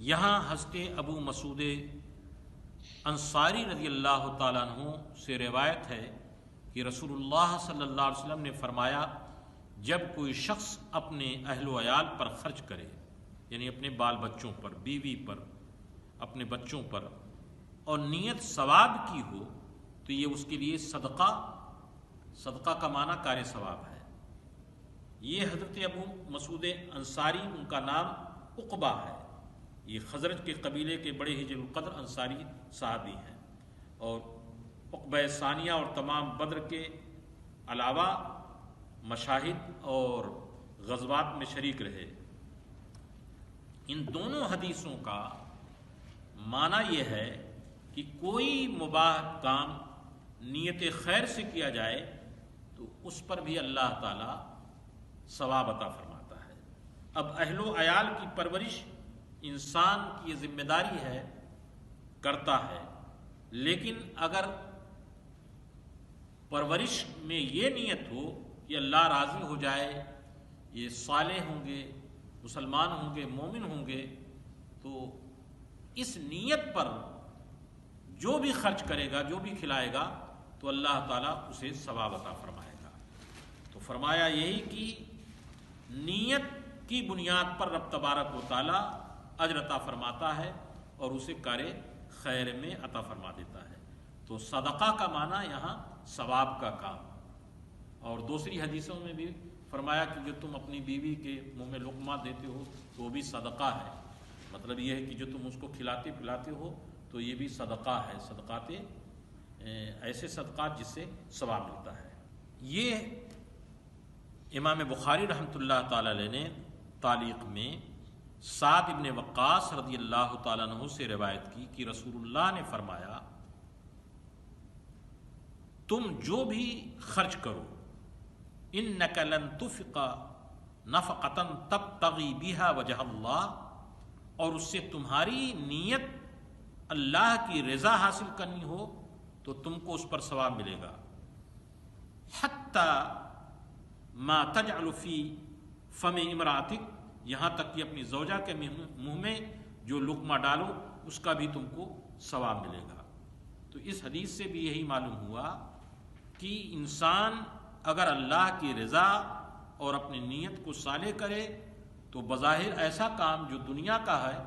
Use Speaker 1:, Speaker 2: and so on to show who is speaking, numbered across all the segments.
Speaker 1: یہاں حضرت ابو مسعود انصاری رضی اللہ تعالیٰ عنہ سے روایت ہے کہ رسول اللہ صلی اللہ علیہ وسلم نے فرمایا، جب کوئی شخص اپنے اہل و عیال پر خرچ کرے، یعنی اپنے بال بچوں پر، بیوی پر، اپنے بچوں پر، اور نیت ثواب کی ہو تو یہ اس کے لیے صدقہ کا معنی کار ثواب ہے۔ یہ حضرت ابو مسعود انصاری، ان کا نام عقبہ ہے، یہ خزرج کے قبیلے کے بڑے ہی جلیل القدر انصاری صحابی ہیں، اور عقبہ ثانیہ اور تمام بدر کے علاوہ مشاہد اور غزوات میں شریک رہے۔ ان دونوں حدیثوں کا معنی یہ ہے کہ کوئی مباح کام نیت خیر سے کیا جائے تو اس پر بھی اللہ تعالیٰ ثواب عطا فرماتا ہے۔ اب اہل و عیال کی پرورش انسان کی ذمہ داری ہے، کرتا ہے، لیکن اگر پرورش میں یہ نیت ہو کہ اللہ راضی ہو جائے، یہ صالح ہوں گے، مسلمان ہوں گے، مومن ہوں گے، تو اس نیت پر جو بھی خرچ کرے گا، جو بھی کھلائے گا، تو اللہ تعالیٰ اسے ثواب عطا فرمائے گا۔ تو فرمایا یہی کہ نیت کی بنیاد پر رب تبارک و تعالیٰ اجر عطا فرماتا ہے اور اسے کار خیر میں عطا فرما دیتا ہے۔ تو صدقہ کا معنی یہاں ثواب کا کام، اور دوسری حدیثوں میں بھی فرمایا کہ جو تم اپنی بیوی کے منہ میں لقمہ دیتے ہو تو وہ بھی صدقہ ہے، مطلب یہ ہے کہ جو تم اس کو کھلاتے پلاتے ہو تو یہ بھی صدقہ ہے، صدقات ایسے صدقات جس سے ثواب ملتا ہے۔ یہ امام بخاری رحمۃ اللہ تعالی علیہ نے تعلیق میں سعد ابن وقاص رضی اللہ تعالیٰ عنہ سے روایت کی کہ رسول اللہ نے فرمایا، تم جو بھی خرچ کرو، انک لن تنفق نفقۃ تبتغی بہا وجہ اللہ، اور اس سے تمہاری نیت اللہ کی رضا حاصل کرنی ہو تو تم کو اس پر ثواب ملے گا، حتی ما تجعل فی فم امراتک، یہاں تک کہ اپنی زوجہ کے منہ میں جو لقمہ ڈالو اس کا بھی تم کو ثواب ملے گا۔ تو اس حدیث سے بھی یہی معلوم ہوا کہ انسان اگر اللہ کی رضا اور اپنی نیت کو صالح کرے تو بظاہر ایسا کام جو دنیا کا ہے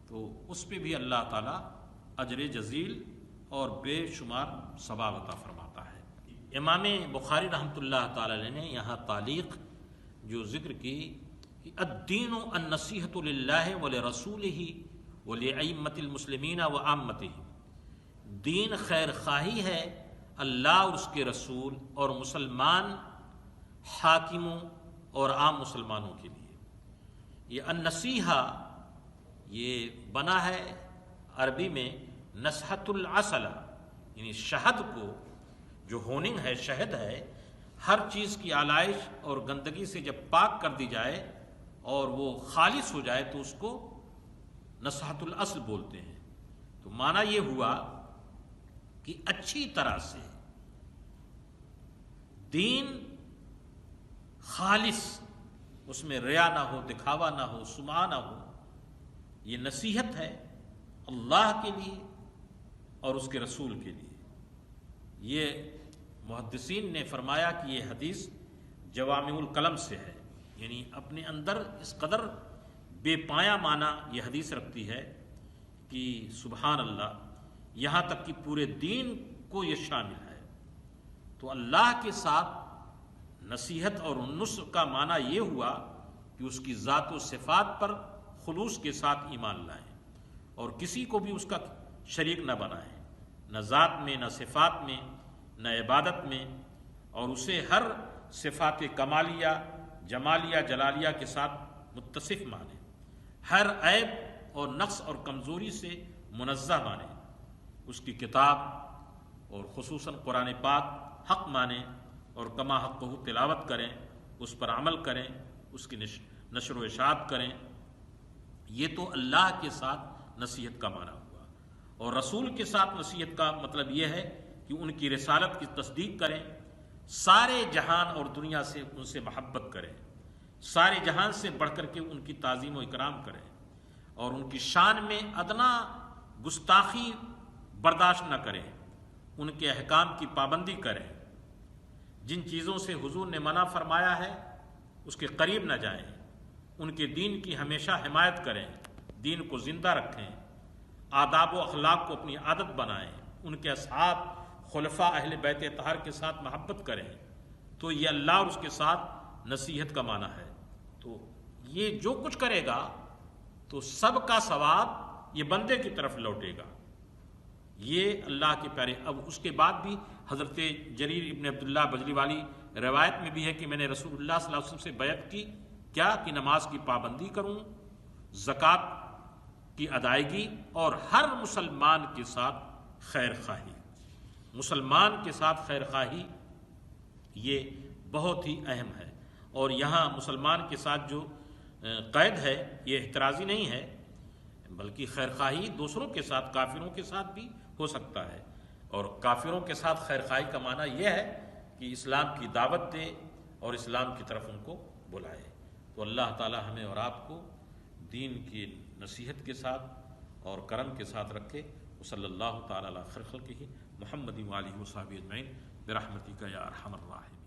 Speaker 1: تو اس پہ بھی اللہ تعالیٰ اجر جزیل اور بے شمار ثواب عطا فرماتا ہے۔ امام بخاری رحمۃ اللہ تعالی علیہ نے یہاں تعلیق جو ذکر کی کہ الدین النصیحۃ للہ ولرسولہ ولأئمۃ المسلمین وعامتہ، دین خیر خواہی ہے اللہ اور اس کے رسول اور مسلمان حاکموں اور عام مسلمانوں کے لیے۔ یہ النصیحہ یہ بنا ہے عربی میں نصحۃ العسل، یعنی شہد کو، جو ہوننگ ہے، شہد ہے، ہر چیز کی آلائش اور گندگی سے جب پاک کر دی جائے اور وہ خالص ہو جائے تو اس کو نصحۃ الاصل بولتے ہیں۔ تو معنی یہ ہوا کہ اچھی طرح سے دین خالص، اس میں ریا نہ ہو، دکھاوا نہ ہو، سمعہ نہ ہو، یہ نصیحت ہے اللہ کے لیے اور اس کے رسول کے لیے۔ یہ محدثین نے فرمایا کہ یہ حدیث جوامع الکلم سے ہے، یعنی اپنے اندر اس قدر بے پایا معنی یہ حدیث رکھتی ہے کہ سبحان اللہ، یہاں تک کہ پورے دین کو یہ شامل ہے۔ تو اللہ کے ساتھ نصیحت اور نصح کا معنی یہ ہوا کہ اس کی ذات و صفات پر خلوص کے ساتھ ایمان لائیں اور کسی کو بھی اس کا شریک نہ بنائیں، نہ ذات میں، نہ صفات میں، نہ عبادت میں، اور اسے ہر صفات کمالیہ، جمالیہ، جلالیہ کے ساتھ متصف مانیں، ہر عیب اور نقص اور کمزوری سے منزہ مانیں، اس کی کتاب اور خصوصاً قرآن پاک حق مانیں اور کما حق تلاوت کریں، اس پر عمل کریں، اس کی نشر و اشاعت کریں۔ یہ تو اللہ کے ساتھ نصیحت کا معنی ہوا، اور رسول کے ساتھ نصیحت کا مطلب یہ ہے کہ ان کی رسالت کی تصدیق کریں، سارے جہان اور دنیا سے ان سے محبت کریں، سارے جہان سے بڑھ کر کے ان کی تعظیم و اکرام کریں، اور ان کی شان میں ادنا گستاخی برداشت نہ کریں، ان کے احکام کی پابندی کریں، جن چیزوں سے حضور نے منع فرمایا ہے اس کے قریب نہ جائیں، ان کے دین کی ہمیشہ حمایت کریں، دین کو زندہ رکھیں، آداب و اخلاق کو اپنی عادت بنائیں، ان کے اصحاب خلفاء اہل بیت اطہار کے ساتھ محبت کریں، تو یہ اللہ اور اس کے ساتھ نصیحت کا معنی ہے۔ تو یہ جو کچھ کرے گا تو سب کا ثواب یہ بندے کی طرف لوٹے گا، یہ اللہ کے پیارے۔ اب اس کے بعد بھی حضرت جریر ابن عبداللہ بجلی والی روایت میں بھی ہے کہ میں نے رسول اللہ صلی اللہ علیہ وسلم سے بیعت کی کیا کہ نماز کی پابندی کروں، زکوٰۃ کی ادائیگی اور ہر مسلمان کے ساتھ خیر خواہی، مسلمان کے ساتھ خیر خواہی یہ بہت ہی اہم ہے۔ اور یہاں مسلمان کے ساتھ جو قید ہے یہ احترازی نہیں ہے، بلکہ خیر خواہی دوسروں کے ساتھ، کافروں کے ساتھ بھی ہو سکتا ہے، اور کافروں کے ساتھ خیر خواہی کا معنی یہ ہے کہ اسلام کی دعوت دے اور اسلام کی طرف ان کو بلائے۔ تو اللہ تعالی ہمیں اور آپ کو دین کی نصیحت کے ساتھ اور کرم کے ساتھ رکھے۔ وصلی اللہ تعالی علی خیر خلقہ محمد و آلہ و صحبہ اجمعین برحمتک یا ارحم الراحمین۔